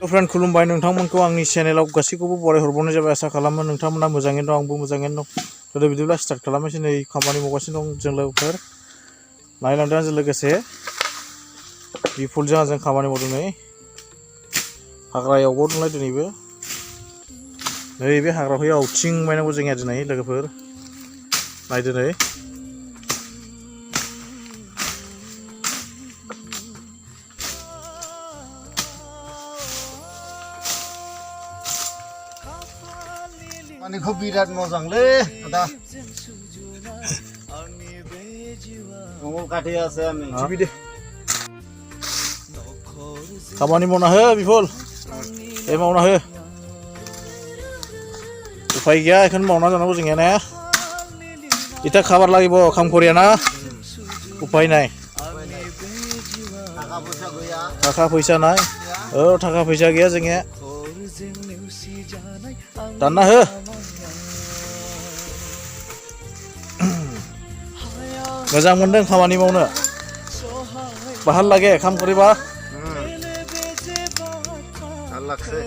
friend खुलुमबाय नोंथांमोनखौ आंनि चेनेलाव गासैखौबो बराय हरबावनाय जाबाय आसा खालामो नोंथांमोना मोजाङैनो दं आंबो मोजाङैनो दं दा बिदिब्ला स्टार्ट खालामनोसै नै खामानि मावगासिनो दं जों लोगोफोर नायलांदों जों लोगोसे बिपुलजों आंजों खामानि मावदों नै हाग्रा एवबावदोंलाय दिनैबो नै बे हाग्राखौ आवथिं बायनांगौ जोंनिया दिनै लोगोफोर नायदो नै खामानिखौ बिराद मोजांलै आदा न'आव काटि আছে আমি टिभि दे खामानि मावना हो बिपुल ए मावना हो उफाय गैया बेखौनो मावना जानांगौ जोंनिया ने इटा खाबार লাগিব কাম করিয়া না उफाय নাই টাকা পয়সা গয়া थाखा फैसा নাই थाखा फैसा गैया जोंनिया दानना हो मोजां मोनदों खामानि मावनो बाहाल लागे काम करिबा ভাল লাগছে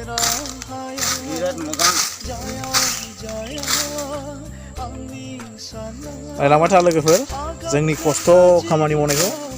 বিরাট मोजां नायलांबाय था लोगोफोर जोंनि खस्थ' खामानि मावनायखौ